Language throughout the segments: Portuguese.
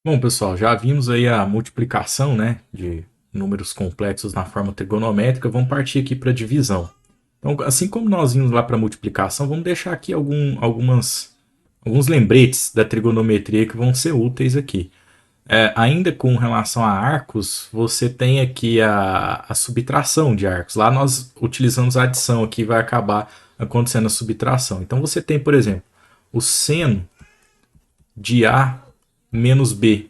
Bom, pessoal, já vimos aí a multiplicação, né, de números complexos na forma trigonométrica. Vamos partir aqui para a divisão. Então, assim como nós vimos lá para a multiplicação, vamos deixar aqui alguns lembretes da trigonometria que vão ser úteis aqui. Ainda com relação a arcos, você tem aqui a subtração de arcos. Lá nós utilizamos a adição, aqui vai acabar acontecendo a subtração. Então você tem, por exemplo, o seno de A menos B.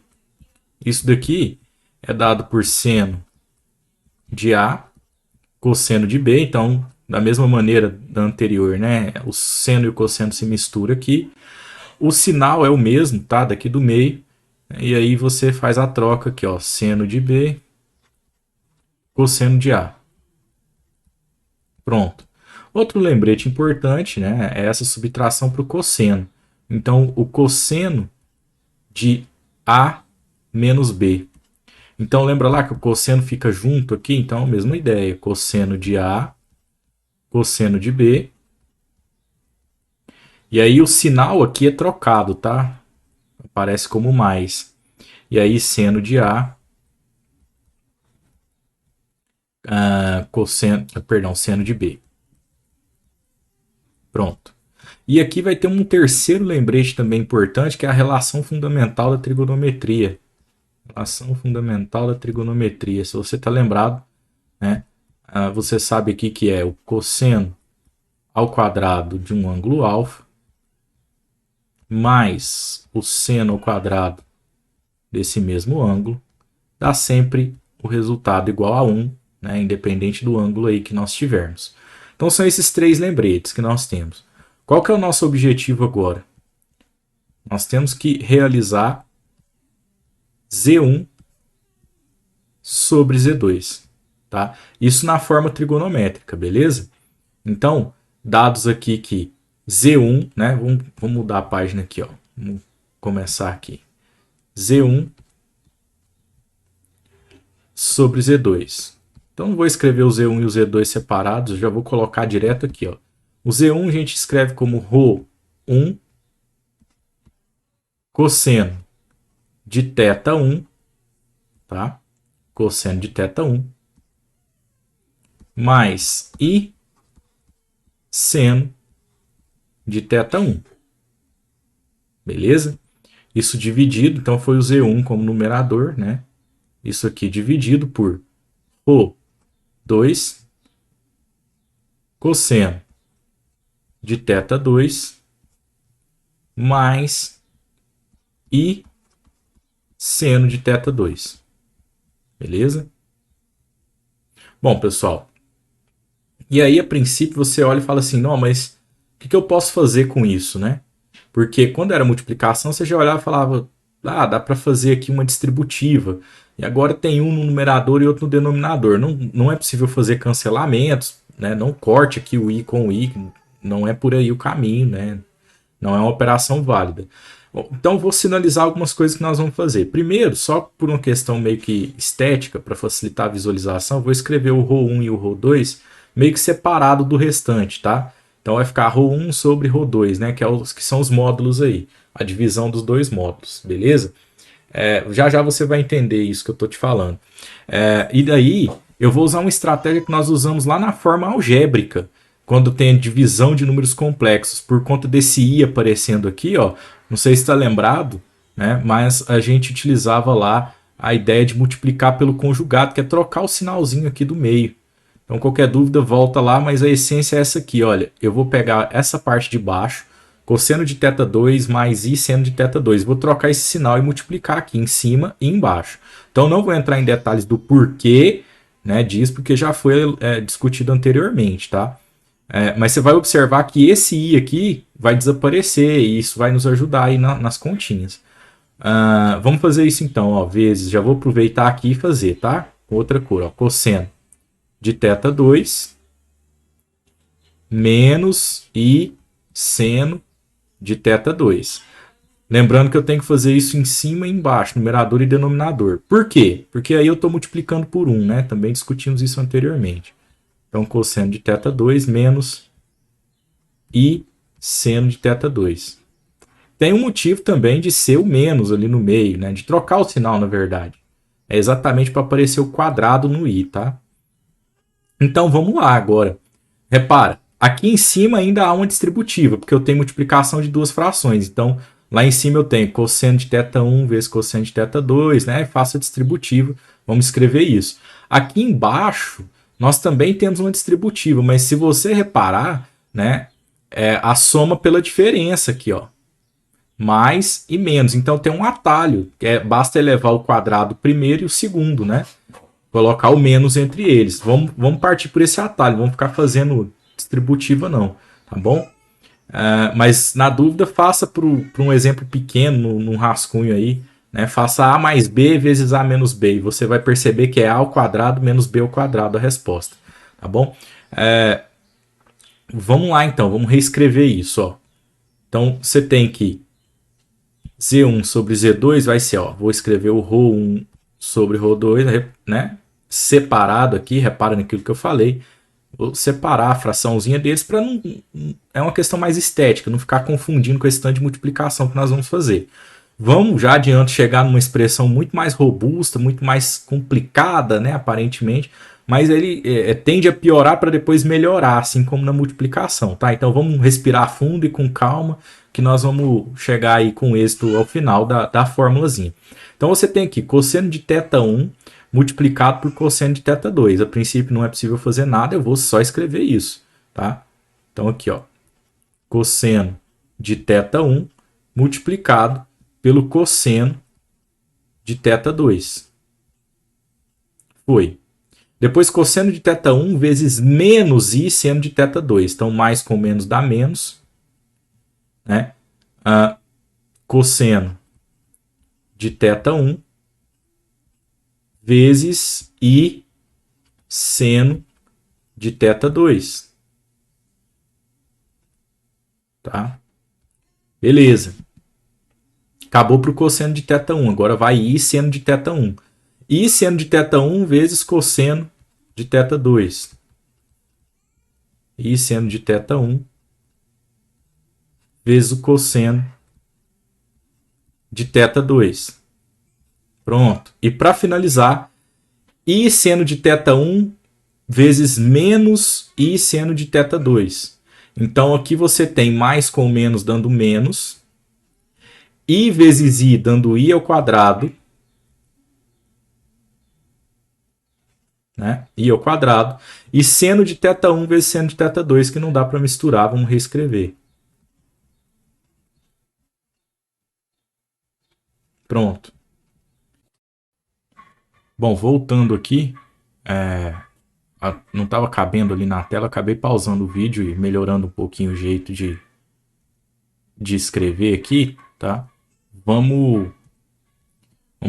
Isso daqui é dado por seno de A, cosseno de B. Então, da mesma maneira da anterior, né? O seno e o cosseno se misturam aqui. O sinal é o mesmo, tá? Daqui do meio. E aí você faz a troca aqui, ó. Seno de B, cosseno de A. Pronto. Outro lembrete importante, né? É essa subtração para o cosseno. Então, o cosseno de A menos B. Então lembra lá que o cosseno fica junto aqui? Então, mesma ideia. Cosseno de A, cosseno de B. E aí o sinal aqui é trocado, tá? Aparece como mais. E aí seno de A, seno de B. Pronto. E aqui vai ter um terceiro lembrete também importante, que é a relação fundamental da trigonometria. Relação fundamental da trigonometria. Se você está lembrado, né? Você sabe aqui que é o cosseno ao quadrado de um ângulo alfa mais o seno ao quadrado desse mesmo ângulo dá sempre o resultado igual a 1, né, independente do ângulo aí que nós tivermos. Então são esses três lembretes que nós temos. Qual que é o nosso objetivo agora? Nós temos que realizar Z1 sobre Z2. Tá? Isso na forma trigonométrica, beleza? Então, dados aqui que Z1, né? Vamos mudar a página aqui, ó. Vamos começar aqui. Z1 sobre Z2. Então, não vou escrever o Z1 e o Z2 separados, já vou colocar direto aqui, ó. O Z1 a gente escreve como ρ1 cosseno de θ1, tá? Cosseno de θ1 mais I seno de θ1. Beleza? Isso dividido, então foi o Z1 como numerador, né? Isso aqui dividido por ρ2 cosseno de θ2 mais I seno de θ2. Beleza? Bom, pessoal, e aí a princípio você olha e fala assim, não, mas o que eu posso fazer com isso, né? Porque quando era multiplicação, você já olhava e falava, dá para fazer aqui uma distributiva. E agora tem um no numerador e outro no denominador. Não é possível fazer cancelamentos, né? Não corte aqui o i com o i, não é por aí o caminho, né? Não é uma operação válida. Então vou sinalizar algumas coisas que nós vamos fazer. Primeiro, só por uma questão meio que estética, para facilitar a visualização, vou escrever o ρ1 e o ρ2 meio que separado do restante, tá? Então vai ficar ρ1 sobre ρ2, né? Que são os módulos aí. A divisão dos dois módulos, beleza? Já já você vai entender isso que eu estou te falando. E daí eu vou usar uma estratégia que nós usamos lá na forma algébrica, quando tem a divisão de números complexos, por conta desse i aparecendo aqui, ó. Não sei se está lembrado, né? Mas a gente utilizava lá a ideia de multiplicar pelo conjugado, que é trocar o sinalzinho aqui do meio. Então qualquer dúvida volta lá, mas a essência é essa aqui, olha. Eu vou pegar essa parte de baixo, cosseno de θ2 mais i seno de θ2. Vou trocar esse sinal e multiplicar aqui em cima e embaixo. Então não vou entrar em detalhes do porquê, né, disso, porque já foi discutido anteriormente, tá? Mas você vai observar que esse i aqui vai desaparecer e isso vai nos ajudar aí nas continhas. Vamos fazer isso então, ó, vezes. Já vou aproveitar aqui e fazer, tá? Outra cor, ó, cosseno de θ2 menos i seno de θ2. Lembrando que eu tenho que fazer isso em cima e embaixo, numerador e denominador. Por quê? Porque aí eu estou multiplicando por 1, né? Também discutimos isso anteriormente. Então, cosseno de θ2 menos i seno de θ2. tem um motivo também de ser o menos ali no meio, né? De trocar o sinal, na verdade. É exatamente para aparecer o quadrado no i, tá? Então vamos lá agora. Repara, aqui em cima ainda há uma distributiva, porque eu tenho multiplicação de duas frações. Então lá em cima eu tenho cosseno de θ1 vezes cosseno de θ2, né? Faço a distributiva. Vamos escrever isso. Aqui embaixo nós também temos uma distributiva, mas se você reparar, né? É a soma pela diferença aqui, ó. Mais e menos. Então tem um atalho, que basta elevar o quadrado primeiro e o segundo, né? Colocar o menos entre eles. Vamos partir por esse atalho, vamos ficar fazendo distributiva não, tá bom? Mas na dúvida, faça para um exemplo pequeno, num rascunho aí, né? Faça a mais b vezes a menos b, e você vai perceber que é a ao quadrado menos b ao quadrado a resposta, tá bom? Vamos lá então, vamos reescrever isso, ó. Então você tem que Z1 sobre Z2 vai ser, ó, vou escrever o ρ1 sobre ρ2, né? Separado aqui, repara naquilo que eu falei. Vou separar a fraçãozinha deles para não. É uma questão mais estética, não ficar confundindo com esse tanto de multiplicação que nós vamos fazer. Vamos já adiante chegar numa expressão muito mais robusta, muito mais complicada, né, aparentemente, mas ele tende a piorar para depois melhorar, assim como na multiplicação, tá? Então vamos respirar fundo e com calma, que nós vamos chegar aí com êxito ao final da formulazinha. Então você tem aqui cosseno de θ1 multiplicado por cosseno de θ2. A princípio não é possível fazer nada, eu vou só escrever isso, tá? Então aqui, ó, cosseno de θ1 multiplicado pelo cosseno de θ2. Foi. Depois cosseno de θ1 vezes menos i seno de θ2. Então mais com menos dá menos, né? Cosseno de θ1 vezes i seno de θ2. Tá? Beleza. Acabou para o cosseno de θ1. Agora vai i seno de θ1. I seno de θ1 vezes cosseno de θ2. I seno de θ1 vezes o cosseno de θ2. Pronto. E para finalizar, i seno de θ1 vezes menos i seno de θ2. Então aqui você tem mais com menos dando menos. I vezes i dando i ao quadrado. Né? I ao quadrado. E seno de θ1 vezes seno de θ2, que não dá para misturar. Vamos reescrever. Pronto. Bom, voltando aqui, não estava cabendo ali na tela, acabei pausando o vídeo e melhorando um pouquinho o jeito de escrever aqui, tá? Vamos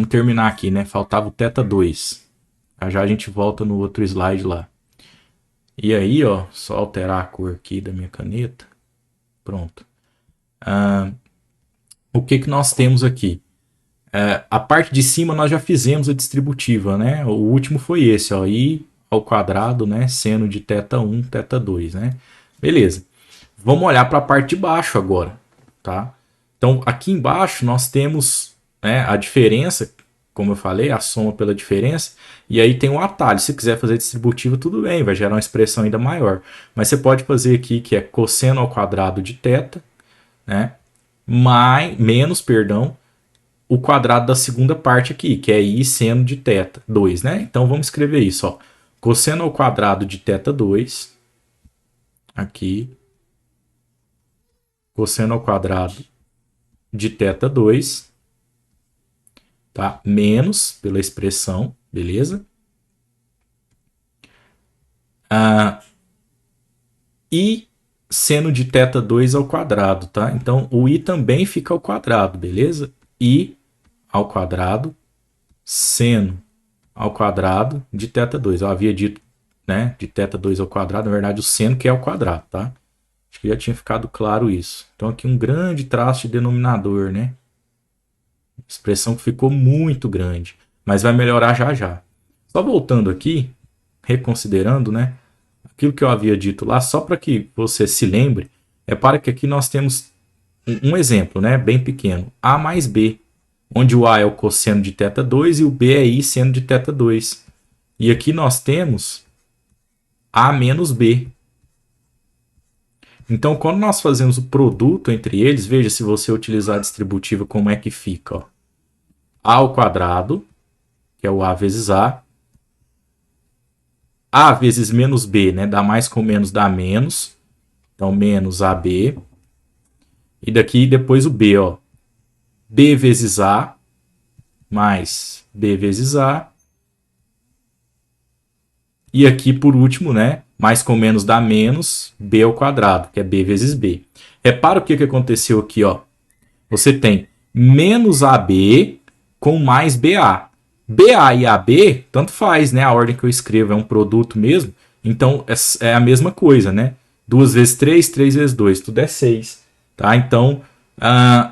terminar aqui, né? Faltava o θ2. Já a gente volta no outro slide lá. E aí, ó, só alterar a cor aqui da minha caneta. Pronto. O que nós temos aqui? A parte de cima nós já fizemos a distributiva, né? O último foi esse, ó, i ao quadrado, né? Seno de θ1, θ2, né? Beleza. Vamos olhar para a parte de baixo agora, tá? Então, aqui embaixo nós temos, né, a diferença, como eu falei, a soma pela diferença, e aí tem um atalho. Se quiser fazer distributiva, tudo bem, vai gerar uma expressão ainda maior. Mas você pode fazer aqui que é cosseno ao quadrado de θ, né? Menos, o quadrado da segunda parte aqui, que é i seno de θ2, né? Então vamos escrever isso, ó. Cosseno ao quadrado de θ2, aqui, cosseno ao quadrado de θ2, tá? Menos pela expressão, beleza? I seno de θ2 ao quadrado, tá? Então o i também fica ao quadrado, beleza? I ao quadrado seno ao quadrado de θ2. Eu havia dito, né, de θ2 ao quadrado, na verdade o seno que é ao quadrado, tá? Acho que já tinha ficado claro isso. Então aqui um grande traço de denominador, né? Expressão que ficou muito grande, mas vai melhorar já já. Só voltando aqui, reconsiderando, né? Aquilo que eu havia dito lá, só para que você se lembre, repara que aqui nós temos um exemplo, né, bem pequeno. A mais B, onde o A é o cosseno de θ2 e o B é I seno de θ2. E aqui nós temos A menos B. Então, quando nós fazemos o produto entre eles, veja se você utilizar a distributiva como é que fica. Ó. A ao quadrado, que é o A vezes A vezes menos B, né? Dá mais com menos, dá menos. Então, menos AB. E daqui depois o B, ó. B vezes A mais B vezes A. E aqui, por último, né? Mais com menos dá menos B ao quadrado, que é B vezes B. Repara o que aconteceu aqui, ó. Você tem menos AB com mais BA. BA e AB, tanto faz, né? A ordem que eu escrevo é um produto mesmo. Então, é a mesma coisa, né? 2 vezes 3, 3 vezes 2, tudo é 6. Tá? Então,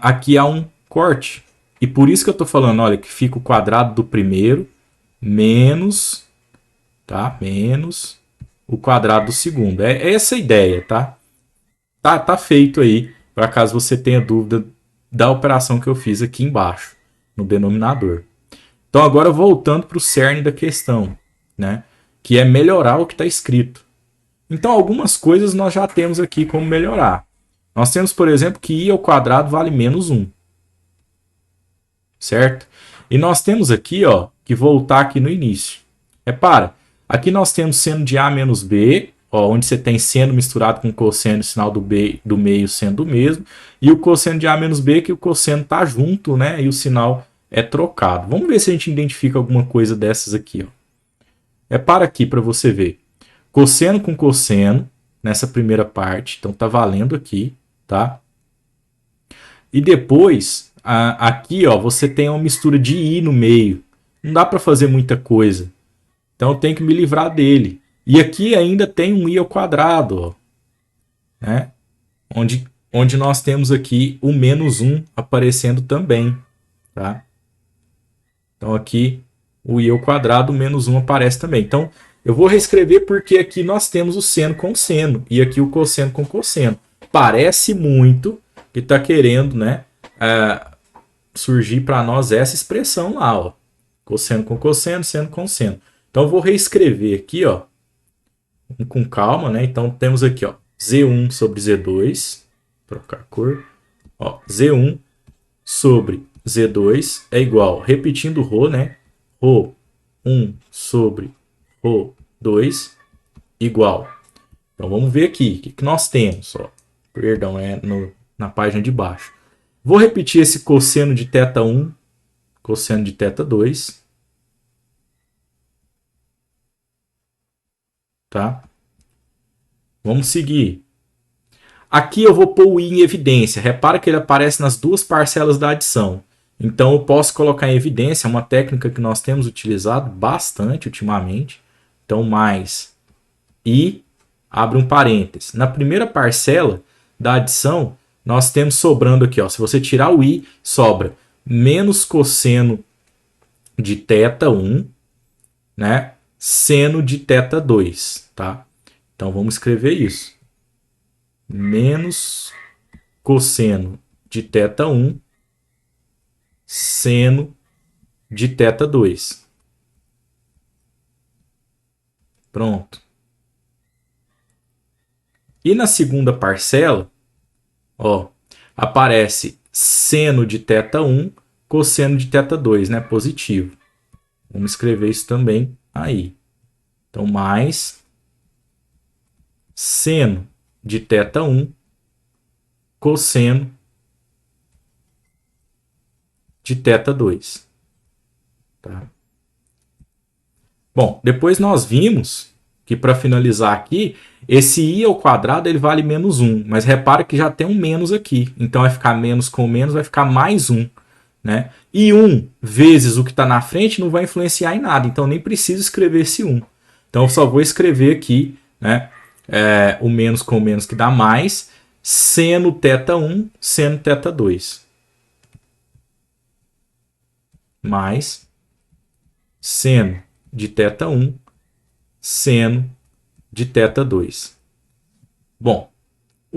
aqui há um corte. E por isso que eu estou falando, olha, que fica o quadrado do primeiro menos, tá? Menos o quadrado do segundo. É essa a ideia, tá? Tá feito aí, para caso você tenha dúvida da operação que eu fiz aqui embaixo, no denominador. Então, agora voltando para o cerne da questão, né? Que é melhorar o que está escrito. Então, algumas coisas nós já temos aqui como melhorar. Nós temos, por exemplo, que i ao quadrado vale menos 1. Certo? E nós temos aqui, ó, que voltar aqui no início. Repara, aqui nós temos seno de A menos B, ó, onde você tem seno misturado com cosseno, o sinal do B do meio sendo o mesmo, e o cosseno de A menos B, que o cosseno está junto, né? E o sinal é trocado. Vamos ver se a gente identifica alguma coisa dessas aqui, ó. Repara aqui para você ver. Cosseno com cosseno, nessa primeira parte, então tá valendo aqui, tá? E depois, aqui, ó, você tem uma mistura de i no meio. Não dá para fazer muita coisa. Então eu tenho que me livrar dele. E aqui ainda tem um i ao quadrado, ó, né? Onde nós temos aqui o menos 1 aparecendo também, tá? Então aqui o i ao quadrado, o menos 1 aparece também. Então eu vou reescrever porque aqui nós temos o seno com seno e aqui o cosseno com cosseno. Parece muito que está querendo, né, surgir para nós essa expressão lá, ó. Cosseno com cosseno, seno com seno. Então eu vou reescrever aqui, ó, com calma, né? Então temos aqui, ó, Z1 sobre Z2, trocar a cor, ó, Z1 sobre Z2 é igual, repetindo Rho, né? Rho 1 sobre Rho 2 igual. Então vamos ver aqui, o que nós temos, ó. Perdão, na página de baixo. Vou repetir esse cosseno de θ1, cosseno de θ2, tá? Vamos seguir. Aqui eu vou pôr o i em evidência. Repara que ele aparece nas duas parcelas da adição. Então eu posso colocar em evidência uma técnica que nós temos utilizado bastante ultimamente. Então mais i, abre um parênteses. Na primeira parcela da adição, nós temos sobrando aqui, ó, se você tirar o i, sobra menos cosseno de θ1, né, seno de θ2, tá? Então vamos escrever isso. Menos cosseno de θ1 seno de θ2. Pronto. E na segunda parcela, ó, aparece seno de θ1 cosseno de θ2, né, positivo. Vamos escrever isso também aí. Então, mais seno de θ1 cosseno de θ2. Tá? Bom, depois nós vimos que para finalizar aqui, esse i ao quadrado ele vale menos 1, mas repara que já tem um menos aqui. Então vai ficar menos com menos, vai ficar mais 1. Né? E 1 vezes o que está na frente não vai influenciar em nada, então nem preciso escrever esse 1. Então eu só vou escrever aqui, né, o menos com menos que dá mais, seno θ1, seno θ2. Mais seno de θ1, seno de θ2. Bom,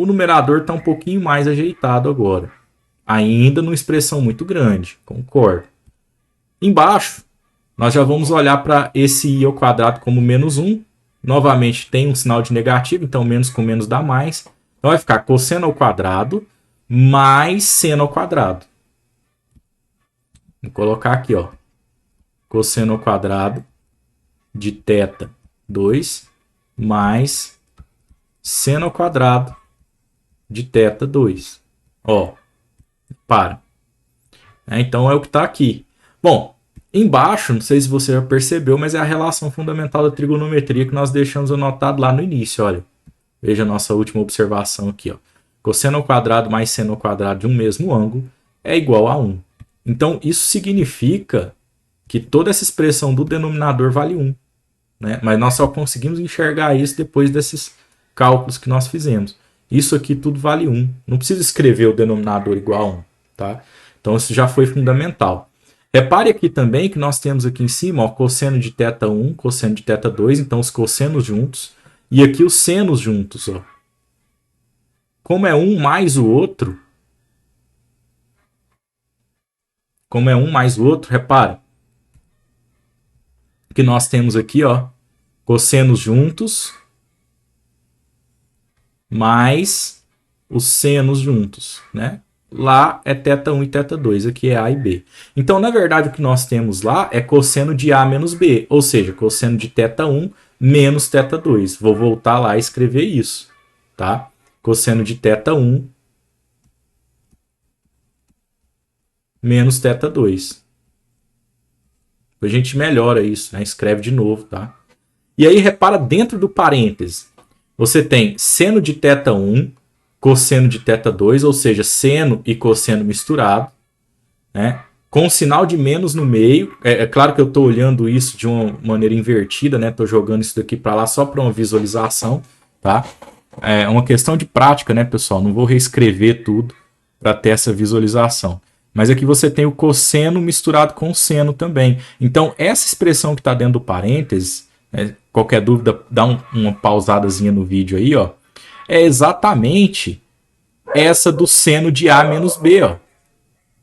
o numerador está um pouquinho mais ajeitado agora. Ainda numa expressão muito grande, concordo. Embaixo, nós já vamos olhar para esse i ao quadrado como menos 1. Novamente tem um sinal de negativo, então menos com menos dá mais. Então vai ficar cosseno ao quadrado mais seno ao quadrado. Vou colocar aqui, ó, cosseno ao quadrado de θ 2 mais seno ao quadrado de θ 2. Ó, para. Então é o que está aqui. Bom, embaixo, não sei se você já percebeu, mas é a relação fundamental da trigonometria que nós deixamos anotado lá no início, olha. Veja a nossa última observação aqui, ó. Cosseno ao quadrado mais seno ao quadrado de um mesmo ângulo é igual a 1. Então, isso significa que toda essa expressão do denominador vale 1. Né? Mas nós só conseguimos enxergar isso depois desses cálculos que nós fizemos. Isso aqui tudo vale 1. Não precisa escrever o denominador igual a 1. Tá? Então, isso já foi fundamental. Repare aqui também que nós temos aqui em cima ó, cosseno de θ1, cosseno de θ2, então os cossenos juntos. E aqui os senos juntos. Ó. Como é um mais o outro, repara que nós temos aqui, ó, cossenos juntos mais os senos juntos, né? Lá é θ1 e θ2, aqui é A e B. Então, na verdade, o que nós temos lá é cosseno de A menos B, ou seja, cosseno de θ1 menos θ2. Vou voltar lá e escrever isso, tá? Cosseno de θ1 menos θ2. A gente melhora isso, né? Escreve de novo, tá? E aí, repara dentro do parêntese. Você tem seno de θ1, cosseno de θ2, ou seja, seno e cosseno misturado, né? Com sinal de menos no meio. É claro que eu estou olhando isso de uma maneira invertida, né? Estou jogando isso daqui para lá só para uma visualização, tá? É uma questão de prática, né, pessoal? Não vou reescrever tudo para ter essa visualização. Mas aqui você tem o cosseno misturado com o seno também. Então, essa expressão que está dentro do parênteses, né, qualquer dúvida, dá uma pausadazinha no vídeo aí, ó, é exatamente essa do seno de A menos B, ó.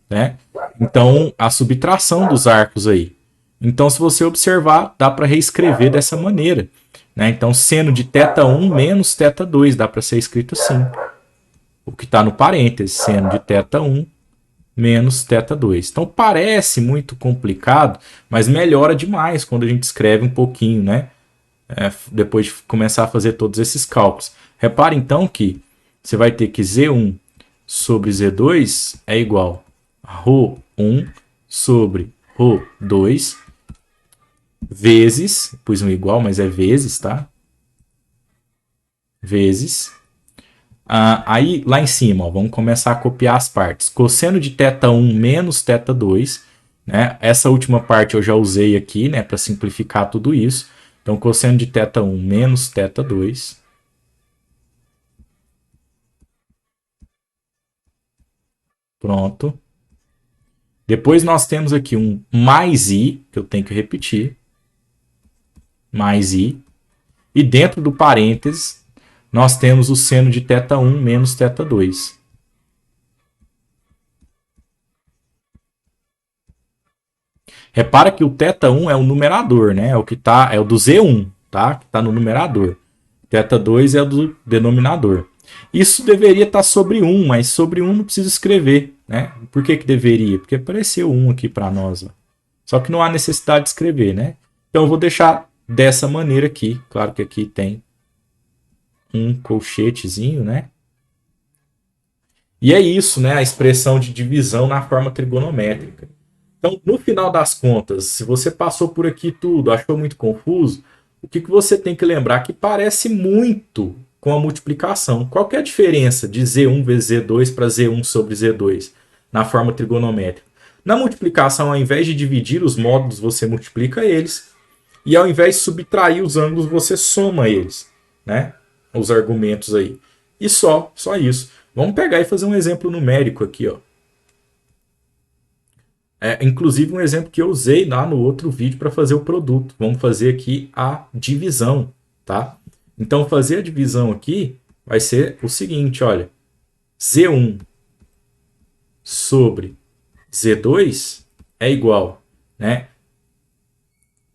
Né? Então, a subtração dos arcos aí. Então, se você observar, dá para reescrever dessa maneira. Né? Então, seno de θ1 menos θ2, dá para ser escrito assim. O que está no parênteses, seno de θ1 menos θ2. Então, parece muito complicado, mas melhora demais quando a gente escreve um pouquinho, né? Depois de começar a fazer todos esses cálculos. Repare, então, que você vai ter que Z1 sobre Z2 é igual a ρ1 sobre ρ2 vezes, pus um igual, mas é vezes, tá? Vezes. Aí, lá em cima, ó, vamos começar a copiar as partes. Cosseno de θ1 menos θ2. Né? Essa última parte eu já usei aqui, né, para simplificar tudo isso. Então, cosseno de θ1 menos θ2. Pronto. Depois nós temos aqui um mais i, que eu tenho que repetir. Mais i. E dentro do parênteses, nós temos o seno de θ1 menos θ2. Repara que o θ1 é o numerador, né? É o que tá, é o do Z1, tá? Que está no numerador. θ2 é o do denominador. Isso deveria estar sobre 1, mas sobre 1 não precisa escrever, né? Por que deveria? Porque apareceu 1 aqui para nós. Ó. Só que não há necessidade de escrever, né? Então eu vou deixar dessa maneira aqui. Claro que aqui tem um colchetezinho, né? E é isso, né? A expressão de divisão na forma trigonométrica. Então, no final das contas, se você passou por aqui tudo, achou muito confuso, o que você tem que lembrar? Que parece muito com a multiplicação. Qual que é a diferença de Z1 vezes Z2 para Z1 sobre Z2 na forma trigonométrica? Na multiplicação, ao invés de dividir os módulos, você multiplica eles. E ao invés de subtrair os ângulos, você soma eles, né? Os argumentos aí. E só isso. Vamos pegar e fazer um exemplo numérico aqui, ó. Inclusive um exemplo que eu usei lá no outro vídeo para fazer o produto. Vamos fazer aqui a divisão, tá? Então, fazer a divisão aqui, vai ser o seguinte, olha. Z1 sobre Z2 é igual, né?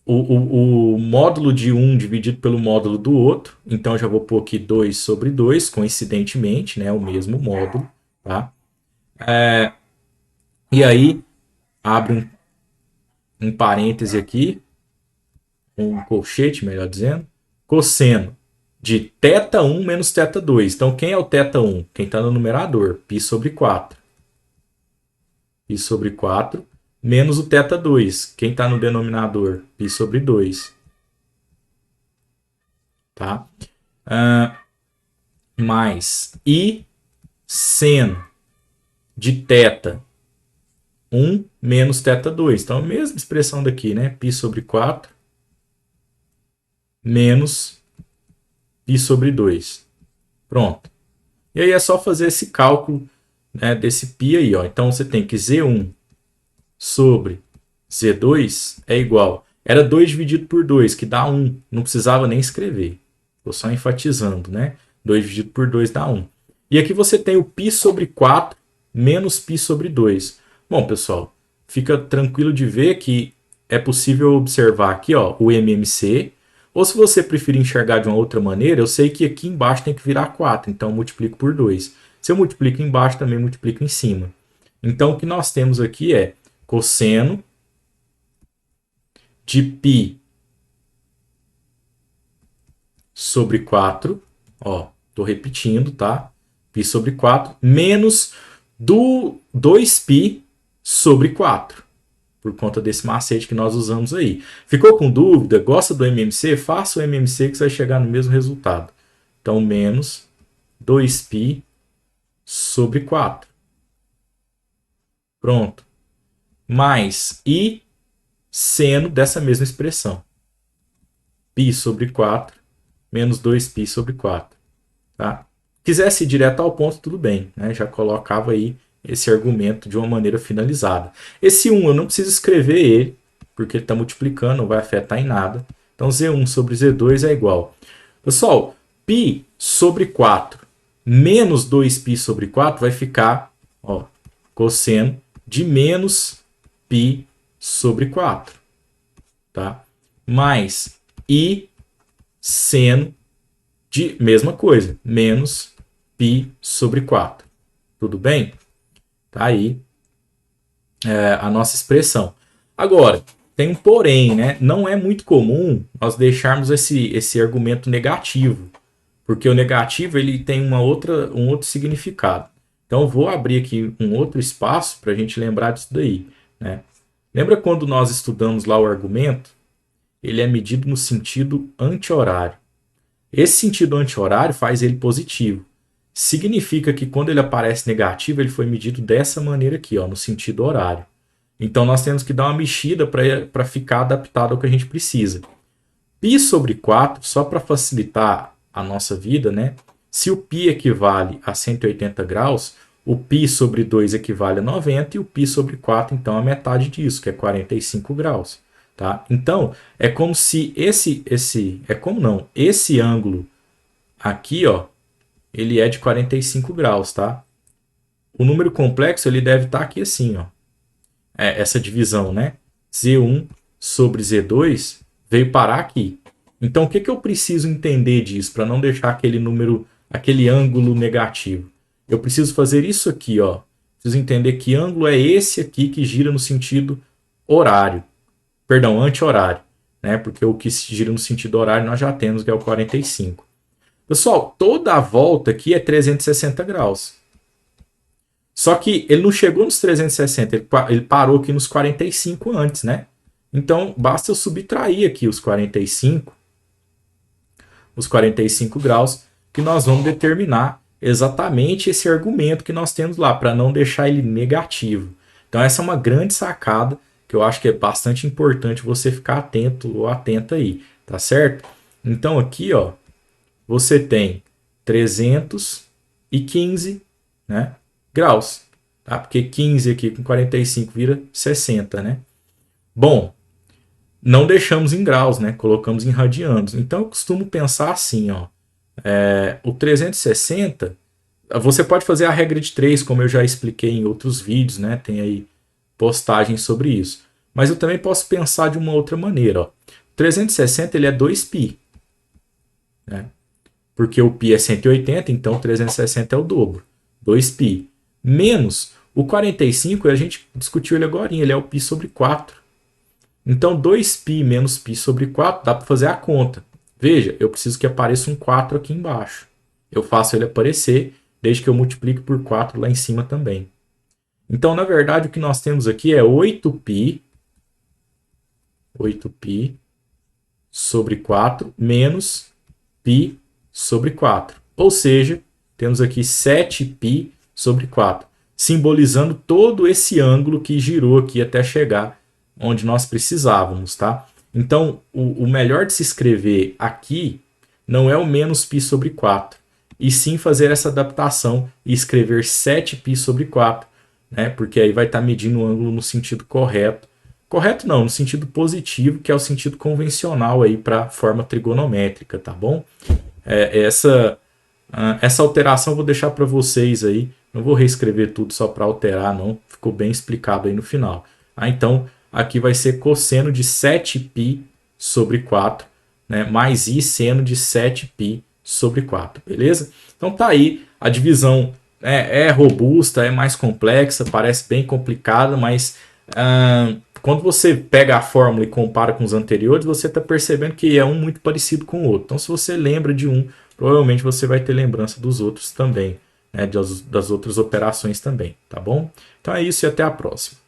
O módulo de um dividido pelo módulo do outro. Então, já vou pôr aqui 2 sobre 2, coincidentemente, né? O mesmo módulo, tá? E aí, abre um parêntese aqui, um colchete, melhor dizendo, cosseno de θ1 menos θ2. Então, quem é o θ1? Quem está no numerador, π sobre 4. Π sobre 4 menos o θ2. Quem está no denominador? Π sobre 2. Tá? Mais I seno de θ1 menos θ2. Então, a mesma expressão daqui, né? Π sobre 4 menos π sobre 2. Pronto. E aí é só fazer esse cálculo, né, desse π aí. Ó. Então, você tem que Z1 sobre Z2 é igual. Era 2 dividido por 2, que dá 1. Não precisava nem escrever. Estou só enfatizando, né? 2 dividido por 2 dá 1. E aqui você tem o π sobre 4 menos π sobre 2. Bom, pessoal, fica tranquilo de ver que é possível observar aqui, ó, o MMC. Ou se você preferir enxergar de uma outra maneira, eu sei que aqui embaixo tem que virar 4, então eu multiplico por 2. Se eu multiplico embaixo, também multiplico em cima. Então, o que nós temos aqui é cosseno de π sobre 4, ó, tô repetindo, tá? Π sobre 4 menos do 2π sobre 4, por conta desse macete que nós usamos aí. Ficou com dúvida? Gosta do MMC? Faça o MMC que você vai chegar no mesmo resultado. Então, menos 2π sobre 4. Pronto. Mais I seno dessa mesma expressão. π sobre 4 menos 2π sobre 4. Tá? Quisesse ir direto ao ponto, tudo bem. Né? Já colocava aí esse argumento de uma maneira finalizada. Esse 1 eu não preciso escrever ele, porque ele está multiplicando, não vai afetar em nada. Então, Z1 sobre Z2 é igual. Pessoal, π sobre 4 menos 2π sobre 4 vai ficar, ó, cosseno de menos π sobre 4. Tá? Mais I seno de mesma coisa, menos π sobre 4. Tudo bem? Tá aí a nossa expressão. Agora, tem um porém, né? Não é muito comum nós deixarmos esse argumento negativo, porque o negativo ele tem um outro significado. Então, eu vou abrir aqui um outro espaço para a gente lembrar disso daí. Né? Lembra quando nós estudamos lá o argumento? Ele é medido no sentido anti-horário. Esse sentido anti-horário faz ele positivo. Significa que quando ele aparece negativo, ele foi medido dessa maneira aqui, ó, no sentido horário. Então, nós temos que dar uma mexida para ficar adaptado ao que a gente precisa. π sobre 4, só para facilitar a nossa vida, né? Se o π equivale a 180 graus, o π sobre 2 equivale a 90 e o π sobre 4, então, a metade disso, que é 45 graus. Tá? Então, é como se esse ângulo aqui, ó, ele é de 45 graus, tá? O número complexo ele deve estar aqui assim, ó. Essa divisão, né? Z1 sobre Z2 veio parar aqui. Então, o que eu preciso entender disso para não deixar aquele número, aquele ângulo negativo? Eu preciso fazer isso aqui, ó. Preciso entender que ângulo é esse aqui que gira no sentido horário. Perdão, anti-horário, né? Porque o que gira no sentido horário nós já temos, que é o 45. Pessoal, toda a volta aqui é 360 graus. Só que ele não chegou nos 360, ele parou aqui nos 45 antes, né? Então, basta eu subtrair aqui os 45 graus, que nós vamos determinar exatamente esse argumento que nós temos lá, para não deixar ele negativo. Então, essa é uma grande sacada, que eu acho que é bastante importante você ficar atento ou atenta aí, tá certo? Então, aqui, ó, você tem 315, né, graus, tá? Porque 15 aqui com 45 vira 60, né? Bom, não deixamos em graus, né? Colocamos em radianos. Então eu costumo pensar assim, ó, O 360, você pode fazer a regra de 3, como eu já expliquei em outros vídeos, né? Tem aí postagens sobre isso. Mas eu também posso pensar de uma outra maneira. Ó. O 360 ele é 2π, né? Porque o π é 180, então o 360 é o dobro. 2π. Menos o 45, a gente discutiu ele agora, ele é o π sobre 4. Então 2π menos π sobre 4 dá para fazer a conta. Veja, eu preciso que apareça um 4 aqui embaixo. Eu faço ele aparecer, desde que eu multiplique por 4 lá em cima também. Então, na verdade, o que nós temos aqui é 8π sobre 4 menos π sobre 4. Ou seja, temos aqui 7π sobre 4, simbolizando todo esse ângulo que girou aqui até chegar onde nós precisávamos, tá? Então, o melhor de se escrever aqui não é o menos π sobre 4, e sim fazer essa adaptação e escrever 7π sobre 4, né? Porque aí vai estar medindo o ângulo no sentido correto. Correto não, no sentido positivo, que é o sentido convencional aí para a forma trigonométrica, tá bom? Essa alteração eu vou deixar para vocês aí. Não vou reescrever tudo só para alterar, não. Ficou bem explicado aí no final. Então, aqui vai ser cosseno de 7π sobre 4, né? Mais i seno de 7π sobre 4, beleza? Então tá aí, a divisão é robusta, é mais complexa, parece bem complicada, mas quando você pega a fórmula e compara com os anteriores, você está percebendo que é um muito parecido com o outro. Então, se você lembra de um, provavelmente você vai ter lembrança dos outros também, né, das outras operações também, tá bom? Então é isso e até a próxima.